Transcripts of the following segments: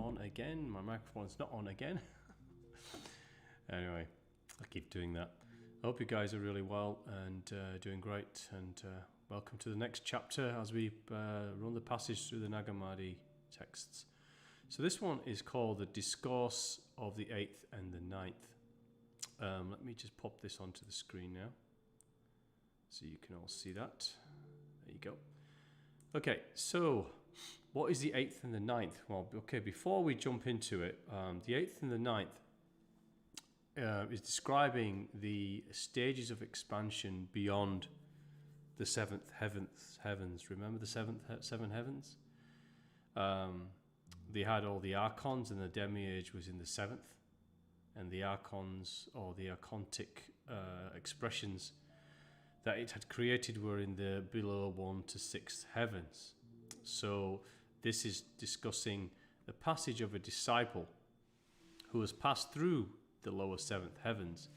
on again. My microphone's not on again. Anyway, I keep doing that. I hope you guys are really well and doing great. And welcome to the next chapter as we run the passage through the Nag Hammadi texts. So this one is called the Discourse of the 8th and the 9th. Let me just pop this onto the screen now so you can all see that. There you go. Okay, so what is the 8th and the 9th? Well, okay, before we jump into it, the 8th and the 9th is describing the stages of expansion beyond the 7th heavens. Remember the seven heavens? They had all the archons, and the demiurge was in the 7th. And the archons, or the archontic expressions that it had created, were in the below 1 to 6 heavens. So this is discussing the passage of a disciple who has passed through the lower 7th heavens.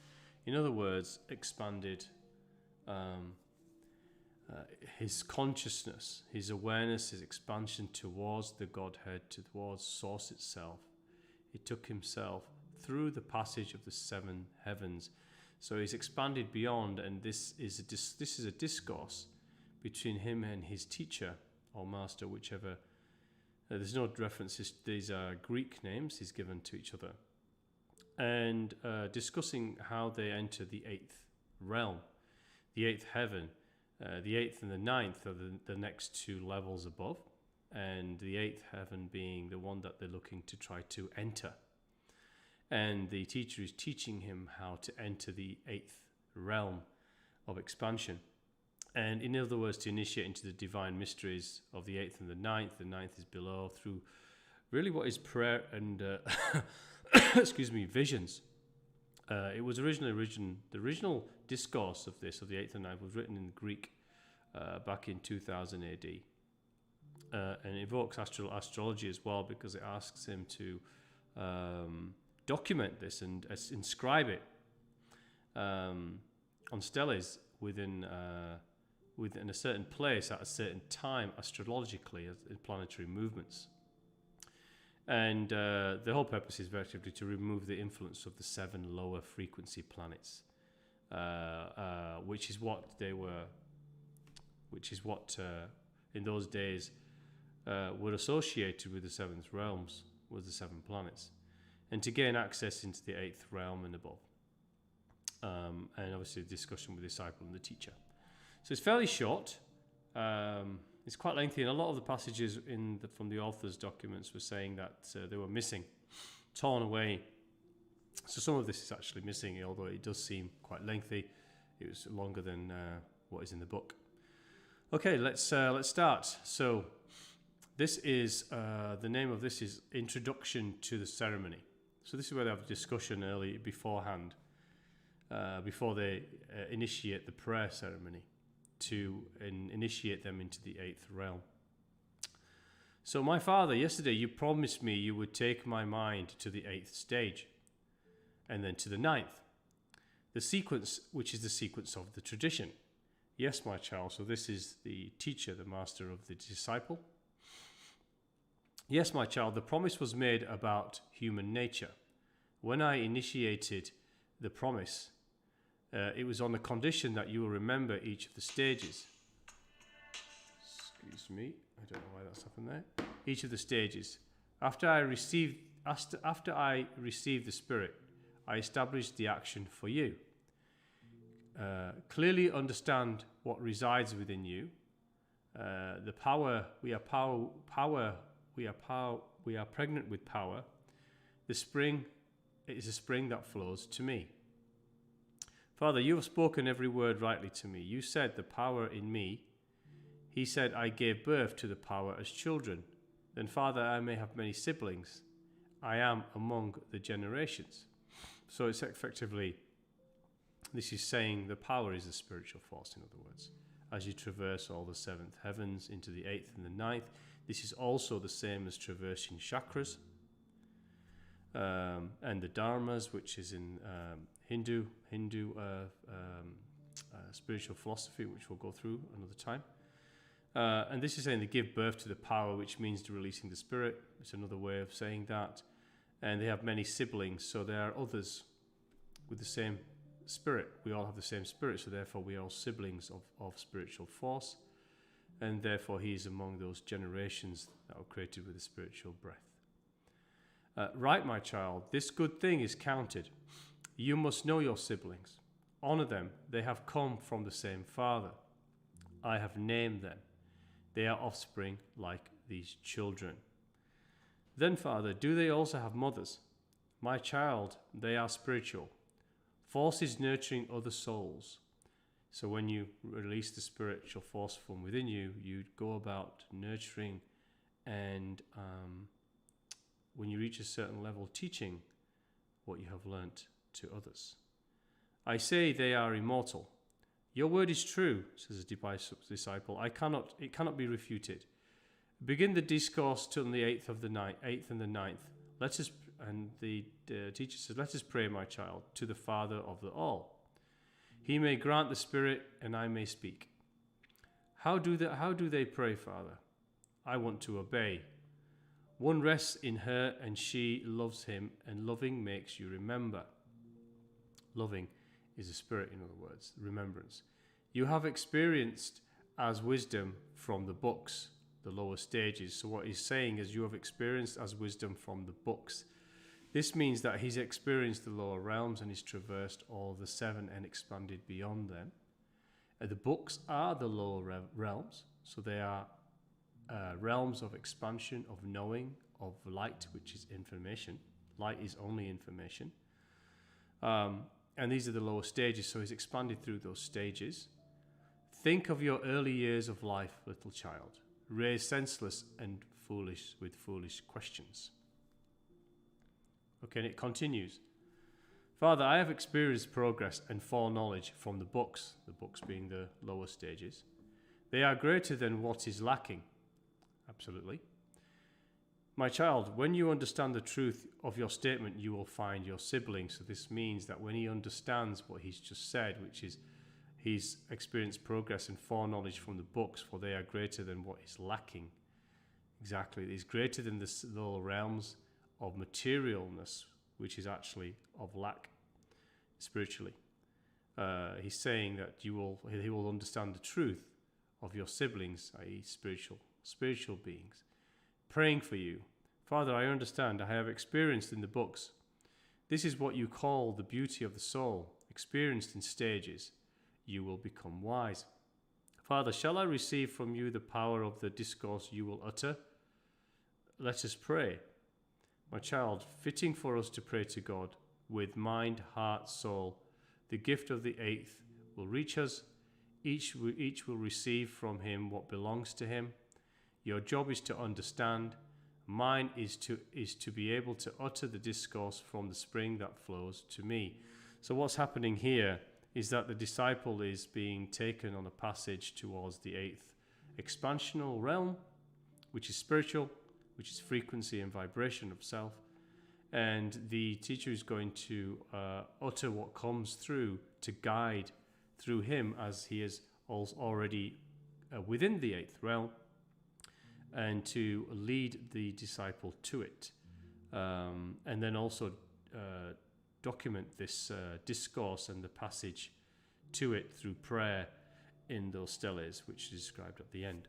In other words, expanded his consciousness, his awareness, his expansion towards the Godhead, towards Source itself. He took himself through the passage of the 7 heavens. So he's expanded beyond, and this is a discourse between him and his teacher or master, whichever. There's no references. These are Greek names he's given to each other, and discussing how they enter the 8th realm, the 8th heaven. The 8th and the 9th are the next 2 levels above, and the 8th heaven being the one that they're looking to try to enter. And the teacher is teaching him how to enter the 8th realm of expansion. And in other words, to initiate into the divine mysteries of the 8th and the 9th. The 9th is below, through really what is prayer and visions. It was the original discourse of this, of the 8th and 9th, was written in Greek back in 2000 AD. And evokes astrology as well, because it asks him to document this and inscribe it on steles within a certain place at a certain time, astrologically, as planetary movements. And the whole purpose is effectively to remove the influence of the 7 lower frequency planets, which is what in those days were associated with the 7th realms, was the 7 planets, and to gain access into the 8th realm and above. And obviously the discussion with the disciple and the teacher. So it's fairly short. It's quite lengthy, and a lot of the passages from the author's documents were saying that they were missing, torn away. So some of this is actually missing, although it does seem quite lengthy. It was longer than what is in the book. Okay, let's start. So this is the name of this is Introduction to the Ceremony. So this is where they have a discussion early beforehand, before they initiate the prayer ceremony, to initiate them into the 8th realm. So, my father, yesterday you promised me you would take my mind to the 8th stage, and then to the 9th. The sequence, which is the sequence of the tradition. Yes, my child, so this is the teacher, the master of the disciple. Yes, my child, the promise was made about human nature. When I initiated the promise, it was on the condition that you will remember each of the stages. Excuse me, I don't know why that's happened there. Each of the stages. After I received the Spirit, I established the action for you. Clearly understand what resides within you. The power. We are pregnant with power. The spring is a spring that flows to me. Father, you have spoken every word rightly to me. You said the power in me. He said I gave birth to the power as children. Then, Father, I may have many siblings. I am among the generations. So it's effectively, this is saying the power is the spiritual force, in other words. As you traverse all the 7th heavens into the 8th and the 9th, this is also the same as traversing chakras and the dharmas, which is in Hindu spiritual philosophy, which we'll go through another time. And this is saying they give birth to the power, which means releasing the spirit. It's another way of saying that. And they have many siblings, so there are others with the same spirit. We all have the same spirit, so therefore we are all siblings of spiritual force. And therefore he is among those generations that were created with a spiritual breath. Right, my child, this good thing is counted. You must know your siblings. Honor them. They have come from the same father. I have named them. They are offspring like these children. Then, Father, do they also have mothers? My child, they are spiritual. Force is nurturing other souls. So when you release the spiritual force from within you, you go about nurturing and when you reach a certain level, teaching what you have learnt to others. I say they are immortal. Your word is true, says the disciple. It cannot be refuted. Begin the discourse till the 8th and the 9th. Let us, and the teacher says, let us pray, my child, to the Father of the all. He may grant the Spirit, and I may speak. How do they pray, Father? I want to obey. One rests in her, and she loves him, and loving makes you remember. Loving is a spirit, in other words, remembrance. You have experienced as wisdom from the books, the lower stages. So what he's saying is you have experienced as wisdom from the books. This means that he's experienced the lower realms and he's traversed all the 7 and expanded beyond them. The books are the lower realms, so they are realms of expansion, of knowing, of light, which is information. Light is only information. And these are the lower stages, so he's expanded through those stages. Think of your early years of life, little child, raised senseless and foolish with foolish questions. Okay, and it continues. Father, I have experienced progress and foreknowledge from the books being the lower stages. They are greater than what is lacking. Absolutely. My child, when you understand the truth of your statement, you will find your siblings. So this means that when he understands what he's just said, which is he's experienced progress and foreknowledge from the books, for they are greater than what is lacking. Exactly. It is greater than the lower realms of materialness, which is actually of lack spiritually. He's saying that he will understand the truth of your siblings, i.e. spiritual beings. Praying for you. Father, I understand. I have experienced in the books. This is what you call the beauty of the soul, experienced in stages. You will become wise. Father, shall I receive from you the power of the discourse you will utter? Let us pray. My child, fitting for us to pray to God with mind, heart, soul, the gift of the 8th will reach us. Each will receive from him what belongs to him. Your job is to understand. Mine is to be able to utter the discourse from the spring that flows to me. So what's happening here is that the disciple is being taken on a passage towards the 8th expansional realm, which is spiritual, which is frequency and vibration of self. And the teacher is going to utter what comes through to guide through him as he is already within the 8th realm, and to lead the disciple to it. And then also document this discourse and the passage to it through prayer in those steles, which is described at the end.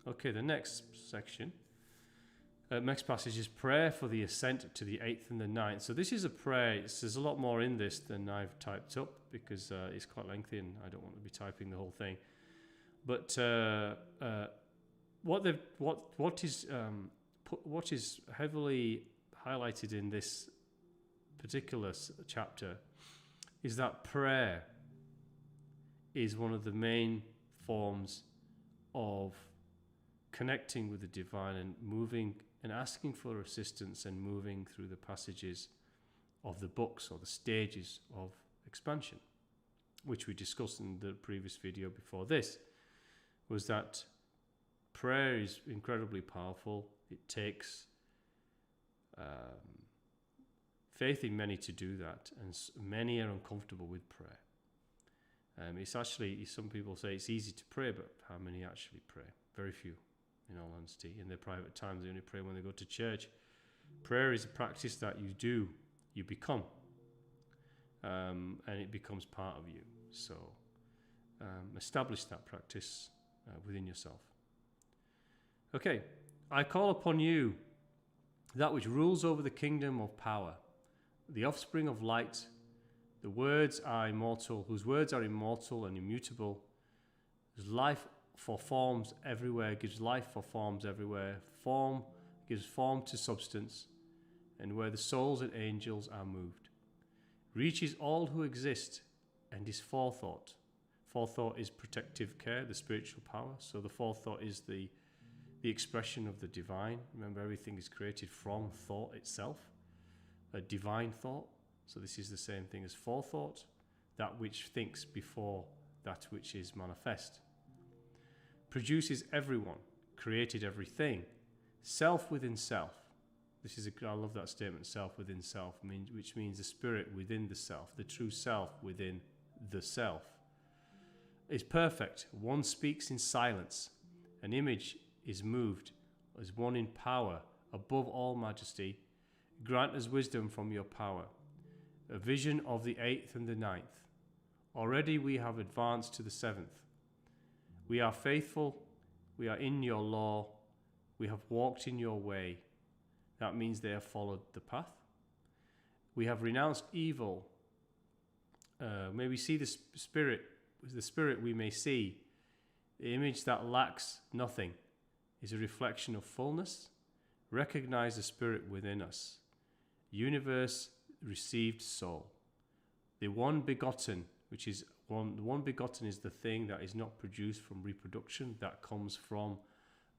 Okay, the next section. Next passage is prayer for the ascent to the 8th and the 9th. So this is a prayer. There's a lot more in this than I've typed up because it's quite lengthy and I don't want to be typing the whole thing. But what is heavily highlighted in this particular chapter is that prayer is one of the main forms of connecting with the divine and moving and asking for assistance and moving through the passages of the books or the stages of expansion, which we discussed in the previous video before this, was that prayer is incredibly powerful. It takes faith in many to do that, and many are uncomfortable with prayer. It's actually, some people say it's easy to pray, but how many actually pray? Very few, in all honesty. In their private times, they only pray when they go to church. Prayer is a practice that you do, you become, and it becomes part of you. So establish that practice within yourself. Okay, I call upon you, that which rules over the kingdom of power, the offspring of light, the words are immortal, whose words are immortal and immutable, whose life for forms everywhere, gives life for forms everywhere, form gives form to substance, and where the souls and angels are moved, reaches all who exist, and is forethought. Forethought is protective care, the spiritual power. So the forethought is the expression of the divine. Remember, everything is created from thought itself, a divine thought. So this is the same thing as forethought, that which thinks before that which is manifest. Produces everyone, created everything, self within self. I love that statement, self within self, which means the spirit within the self, the true self within the self. Is perfect. One speaks in silence. An image is moved as one in power, above all majesty. Grant us wisdom from your power. A vision of the 8th and the 9th. Already we have advanced to the 7th. We are faithful. We are in your law. We have walked in your way. That means they have followed the path. We have renounced evil. May we see the spirit. With the spirit we may see. The image that lacks nothing is a reflection of fullness. Recognize the spirit within us. Universe received soul. The one begotten, the one begotten is the thing that is not produced from reproduction, that comes from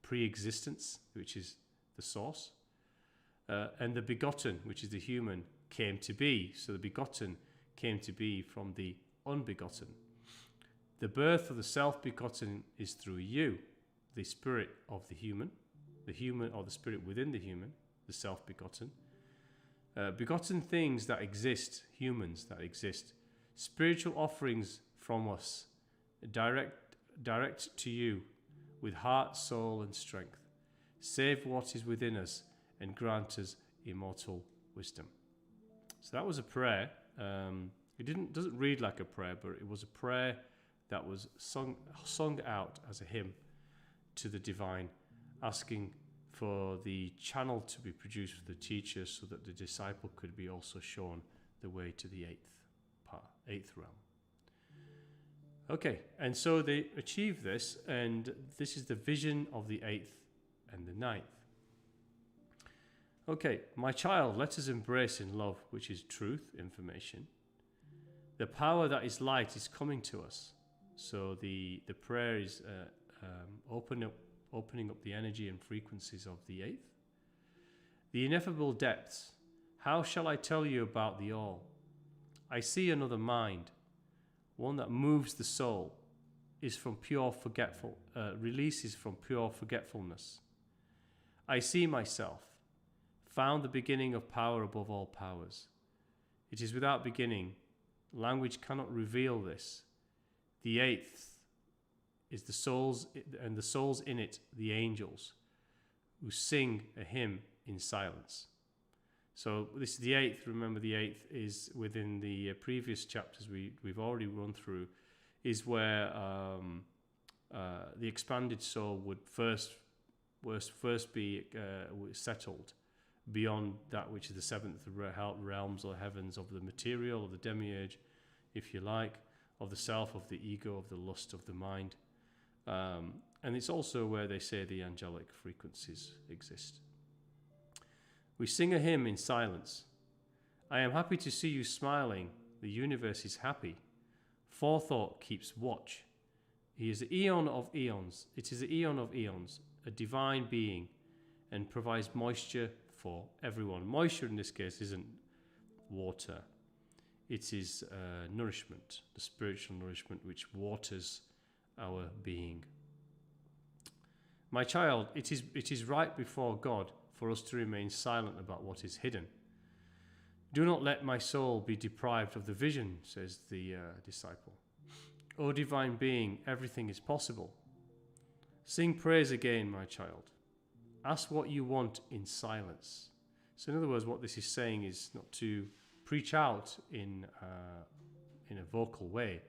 pre-existence, which is the source. And the begotten, which is the human, came to be. So the begotten came to be from the unbegotten. The birth of the self-begotten is through you, the spirit of the human or the spirit within the human, the self-begotten. Begotten things that exist, humans that exist, spiritual offerings from us, direct to you with heart, soul and strength. Save what is within us and grant us immortal wisdom. So that was a prayer. It doesn't read like a prayer, but it was a prayer that was sung out as a hymn to the divine, asking for the channel to be produced for the teacher so that the disciple could be also shown the way to the 8th realm. Okay, and so they achieve this, and this is the vision of the 8th and the 9th. Okay, my child, let us embrace in love, which is truth, information. The power that is light is coming to us. So the prayer is opening up the energy and frequencies of the 8th. The ineffable depths. How shall I tell you about the all? I see another mind, one that moves the soul, releases from pure forgetfulness. I see myself, found the beginning of power above all powers. It is without beginning. Language cannot reveal this. The 8th is the souls, and the souls in it, the angels, who sing a hymn in silence. So this is the 8th. Remember, the 8th is within the previous chapters we've already run through, is where the expanded soul would first be settled beyond that which is the 7th realms or heavens of the material, of the demiurge, if you like, of the self, of the ego, of the lust, of the mind. And it's also where they say the angelic frequencies exist. We sing a hymn in silence. I am happy to see you smiling. The universe is happy. Forethought keeps watch. He is the eon of eons. It is the eon of eons, a divine being, and provides moisture for everyone. Moisture in this case isn't water. It is nourishment, the spiritual nourishment which waters our being. My child, it is right before God for us to remain silent about what is hidden. Do not let my soul be deprived of the vision, says the disciple. O divine being, everything is possible. Sing praise again, my child. Ask what you want in silence. So in other words, what this is saying is not to preach out in a vocal way.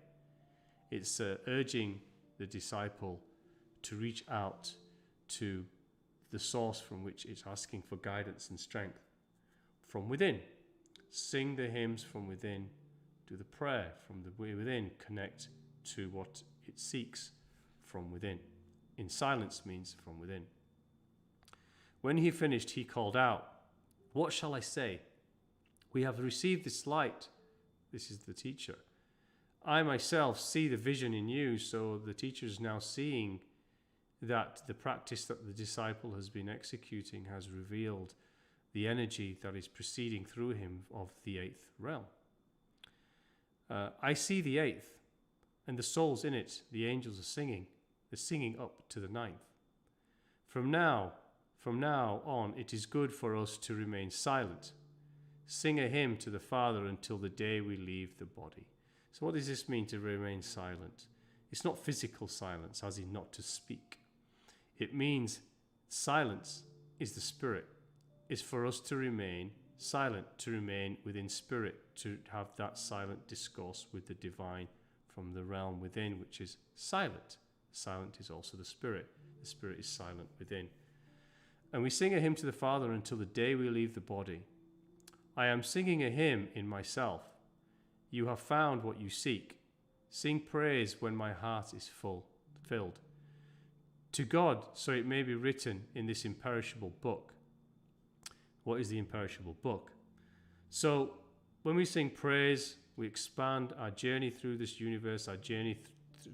It's urging the disciple to reach out to the source from which it's asking for guidance and strength, from within. Sing the hymns from within, do the prayer from the way within, connect to what it seeks from within. In silence means from within. When he finished, he called out, "What shall I say? We have received this light." This is the teacher. "I myself see the vision in you." So the teacher is now seeing that the practice that the disciple has been executing has revealed the energy that is proceeding through him of the eighth realm. "I see the eighth, and the souls in it, the angels are singing. They're singing up to the ninth. From now on, it is good for us to remain silent. Sing a hymn to the Father until the day we leave the body." So what does this mean, to remain silent? It's not physical silence, as in not to speak. It means silence is the spirit. It's for us to remain silent, to remain within spirit, to have that silent discourse with the divine from the realm within, which is silent. Silent is also the spirit. The spirit is silent within. And we sing a hymn to the Father until the day we leave the body. "I am singing a hymn in myself. You have found what you seek. Sing praise when my heart is filled. To God, so it may be written in this imperishable book." What is the imperishable book? So when we sing praise, we expand our journey through this universe, our journey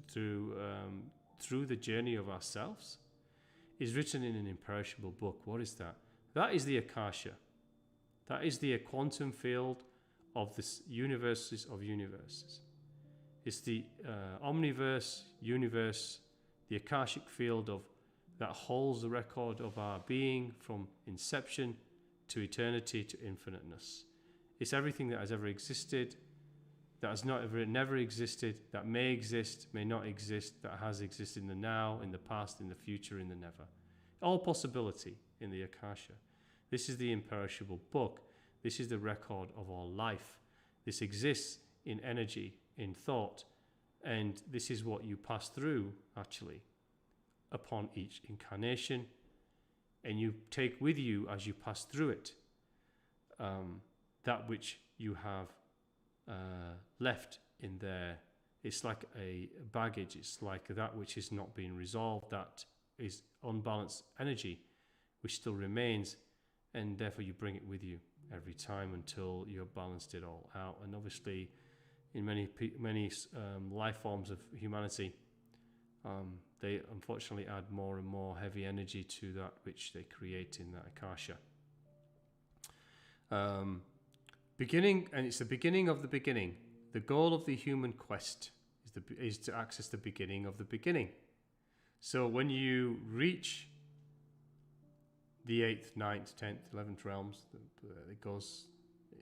through the journey of ourselves is written in an imperishable book. What is that? That is the Akasha. That is the quantum field of the universes of universes. It's the omniverse universe, the Akashic field that holds the record of our being from inception to eternity to infiniteness. It's everything that has ever existed, that has never existed, that may exist, may not exist, that has existed in the now, in the past, in the future, in the never. All possibility in the Akasha. This is the imperishable book. This is the record of all life. This exists in energy, in thought, and this is what you pass through, actually, upon each incarnation, and you take with you as you pass through it that which you have left in there. It's like a baggage. It's like that which is not being resolved, that is unbalanced energy, which still remains, and therefore you bring it with you every time until you have balanced it all out. And obviously, in many life forms of humanity, they unfortunately add more and more heavy energy to that which they create in that Akasha. Beginning, and it's the beginning of the beginning. The goal of the human quest is to access the beginning of the beginning. So when you reach the 8th, 9th, 10th, 11th realms, it goes,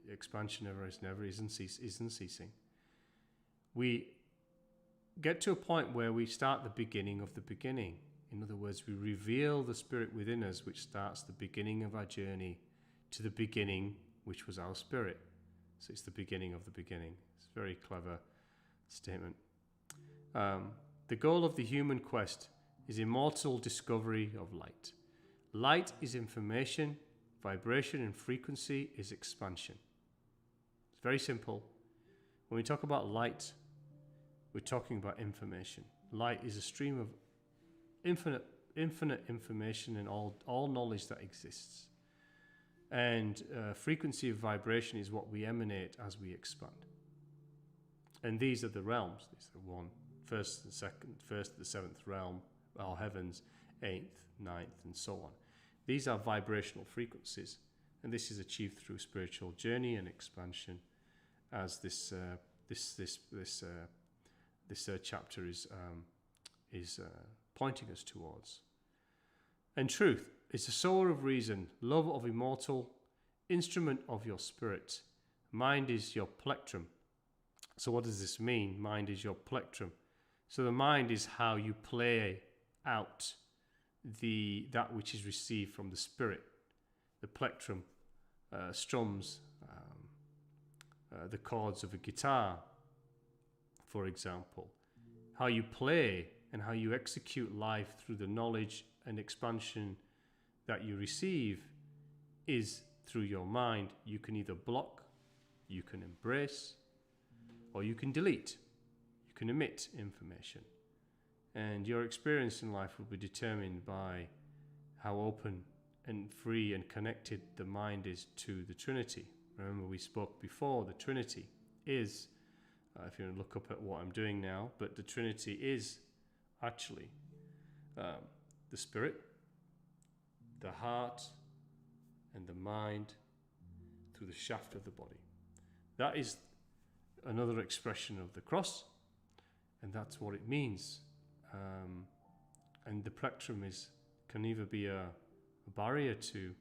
expansion isn't ceasing. We get to a point where we start the beginning of the beginning. In other words, we reveal the spirit within us, which starts the beginning of our journey to the beginning, which was our spirit. So it's the beginning of the beginning. It's a very clever statement. The goal of the human quest is immortal discovery of light. Light is information, vibration and frequency is expansion. It's very simple. When we talk about light, we're talking about information. Light is a stream of infinite information and all knowledge that exists. And frequency of vibration is what we emanate as we expand. And these are the realms. These are one, first and second, first to the seventh realm, our heavens, 8th, 9th, and so on. These are vibrational frequencies, and this is achieved through spiritual journey and expansion, as this chapter is pointing us towards. And truth is the sower of reason, love of immortal, instrument of your spirit. Mind is your plectrum. So what does this mean? Mind is your plectrum. So the mind is how you play out that which is received from the spirit. The plectrum strums the chords of a guitar, for example. How you play and how you execute life through the knowledge and expansion that you receive is through your mind. You can either block, you can embrace, or you can delete. You can omit information. And your experience in life will be determined by how open and free and connected the mind is to the Trinity. Remember, we spoke before, the Trinity is, if you look up at what I'm doing now, but the Trinity is actually the spirit, the heart, and the mind through the shaft of the body. That is another expression of the cross, and that's what it means. And the plectrum can either be a barrier to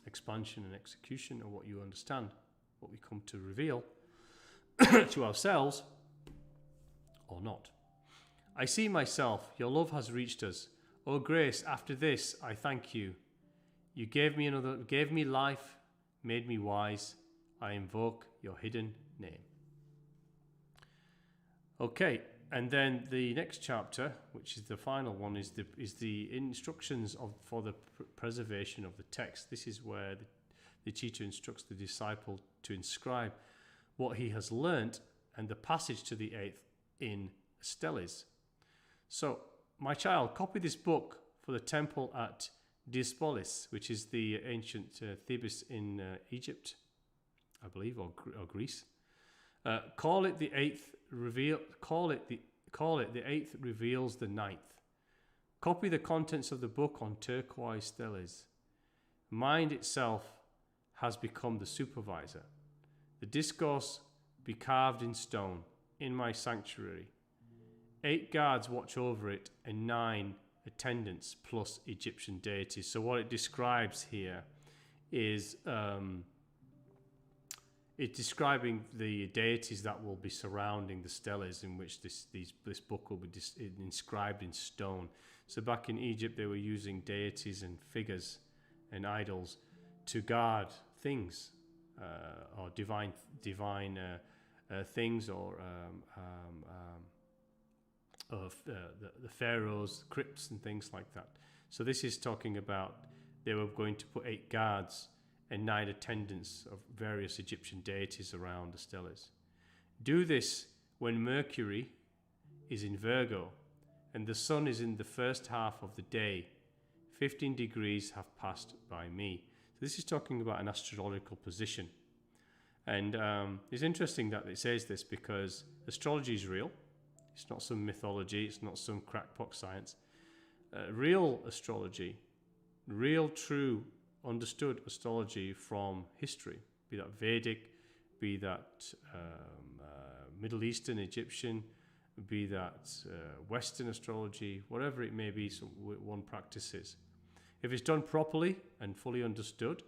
expansion and execution, or what you understand, what we come to reveal to ourselves, or not. I see myself, your love has reached us. O grace, after this I thank you. You gave me life, made me wise. I invoke your hidden name. Okay, and then the next chapter, which is the final one, is the instructions for the preservation of the text. This is where the teacher instructs the disciple to inscribe what he has learnt and the passage to the 8th in steles. So, my child, copy this book for the temple at Discourse, which is the ancient Thebes in Egypt, I believe, or Greece. Call it the 8th reveals the 9th. Copy the contents of the book on turquoise steles. Mind itself has become the supervisor. The discourse be carved in stone in my sanctuary. 8 guards watch over it and 9 attendants plus Egyptian deities. So what it describes here is it's describing the deities that will be surrounding the steles in which this book will be inscribed in stone. So back in Egypt, they were using deities and figures and idols to guard things, or divine things, or the pharaohs, crypts and things like that. So this is talking about they were going to put 8 guards and 9 attendants of various Egyptian deities around the steles. Do this when Mercury is in Virgo and the sun is in the first half of the day. 15 degrees have passed by me. So this is talking about an astrological position. And it's interesting that it says this because astrology is real. It's not some mythology. It's not some crackpot science. Real astrology, real, true, understood astrology from history, be that Vedic, be that Middle Eastern, Egyptian, be that Western astrology, whatever it may be, one practices. If it's done properly and fully understood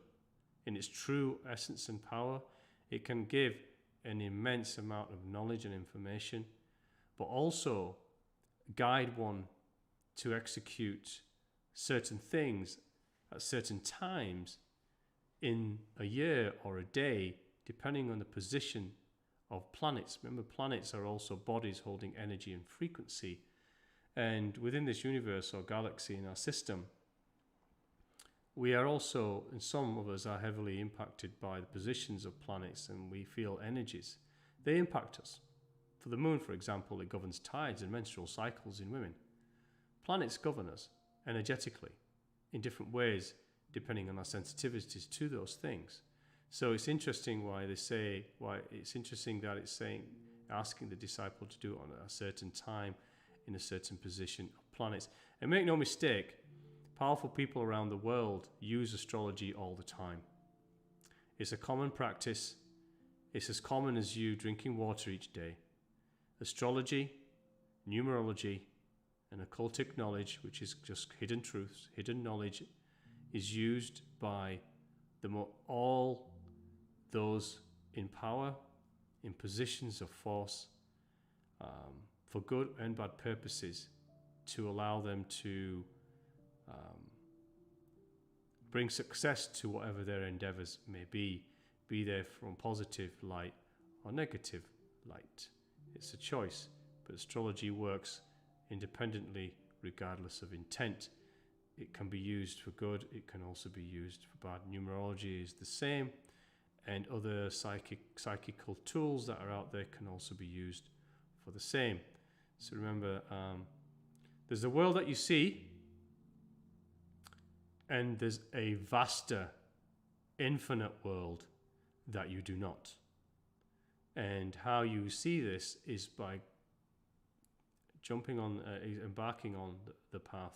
in its true essence and power, it can give an immense amount of knowledge and information, but also guide one to execute certain things at certain times in a year or a day, depending on the position of planets. Remember, planets are also bodies holding energy and frequency. And within this universe or galaxy in our system, we are also, and some of us are heavily impacted by the positions of planets, and we feel energies. They impact us. For the moon, for example, it governs tides and menstrual cycles in women. Planets govern us energetically in different ways, depending on our sensitivities to those things. So it's interesting why it's interesting that it's saying, asking the disciple to do it on a certain time, in a certain position of planets. And make no mistake, powerful people around the world use astrology all the time. It's a common practice. It's as common as you drinking water each day. Astrology, numerology, and occultic knowledge, which is just hidden truths, hidden knowledge, is used by all those in power, in positions of force, for good and bad purposes, to allow them to bring success to whatever their endeavors may be they from positive light or negative light. It's a choice, but astrology works independently regardless of intent. It can be used for good, it can also be used for bad. Numerology is the same, and other psychical tools that are out there can also be used for the same. So remember, there's the world that you see, and there's a vaster, infinite world that you do not. And how you see this is by embarking on the path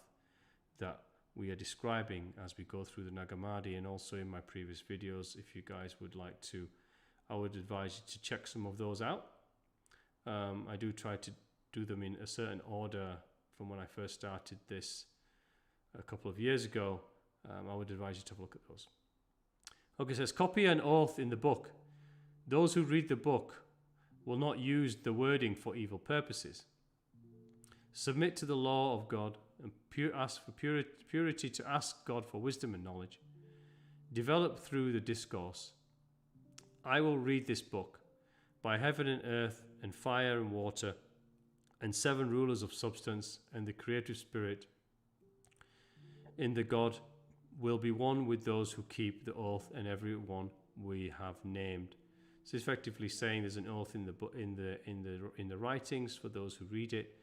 that we are describing as we go through the Nag Hammadi, and also in my previous videos. If you guys would like to, I would advise you to check some of those out. I do try to do them in a certain order from when I first started this a couple of years ago. I would advise you to have a look at those. Okay, it says, copy an oath in the book. Those who read the book will not use the wording for evil purposes. Submit to the law of God and ask for purity to ask God for wisdom and knowledge. Develop through the discourse. I will read this book by heaven and earth and fire and water and 7 rulers of substance and the creative spirit in the God will be one with those who keep the oath and every one we have named. So effectively saying there's an oath in the writings for those who read it,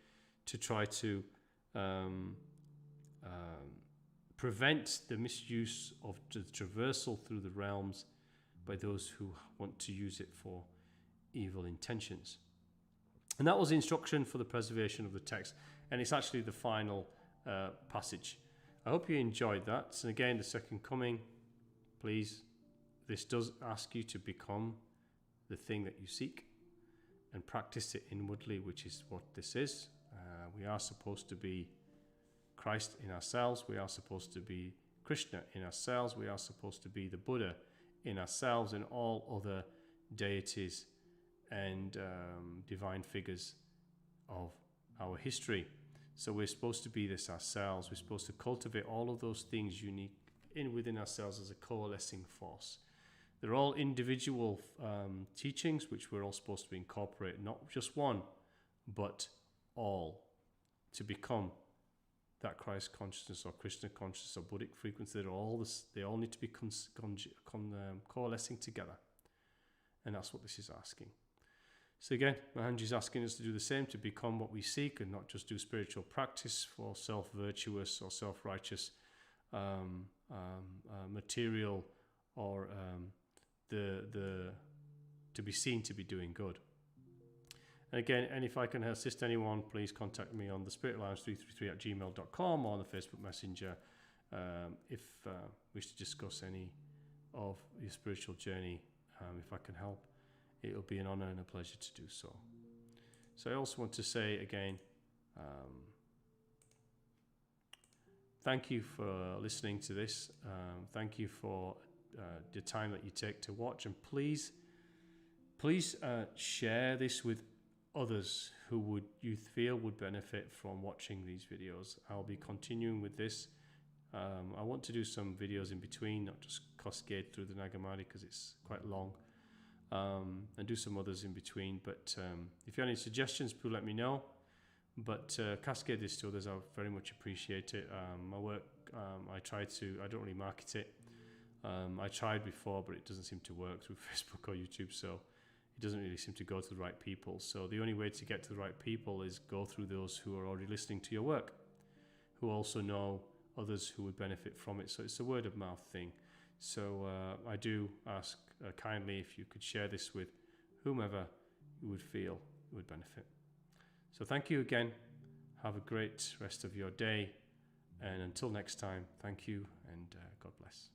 to try to prevent the misuse of the traversal through the realms by those who want to use it for evil intentions. And that was the instruction for the preservation of the text, and it's actually the final passage. I hope you enjoyed that. And again, the second coming, please, this does ask you to become the thing that you seek and practice it inwardly, which is what this is. We are supposed to be Christ in ourselves. We are supposed to be Krishna in ourselves. We are supposed to be the Buddha in ourselves and all other deities and divine figures of our history. So we're supposed to be this ourselves. We're supposed to cultivate all of those things unique within ourselves as a coalescing force. They're all individual teachings which we're all supposed to incorporate, not just one, but all, to become that Christ consciousness or Krishna consciousness or Buddhic frequency. They all need to be coalescing together. And that's what this is asking. So again, Mahanji is asking us to do the same, to become what we seek and not just do spiritual practice for self-virtuous or self-righteous material or to be seen to be doing good. And again, and if I can assist anyone, please contact me on the spiritlounge333@gmail.com or on the Facebook Messenger if you wish to discuss any of your spiritual journey. If I can help, it will be an honor and a pleasure to do so. So I also want to say again, thank you for listening to this. Thank you for the time that you take to watch, and please share this with others who you feel would benefit from watching these videos. I'll be continuing with this. I want to do some videos in between, not just cascade through the Nag Hammadi because it's quite long, and do some others in between. But if you have any suggestions, please let me know. But cascade this to others, I very much appreciate it. My work, I don't really market it. I tried before, but it doesn't seem to work through Facebook or YouTube, so it doesn't really seem to go to the right people. So the only way to get to the right people is go through those who are already listening to your work, who also know others who would benefit from it. So it's a word of mouth thing. So I do ask kindly if you could share this with whomever you would feel would benefit. So thank you again. Have a great rest of your day. And until next time, thank you and God bless.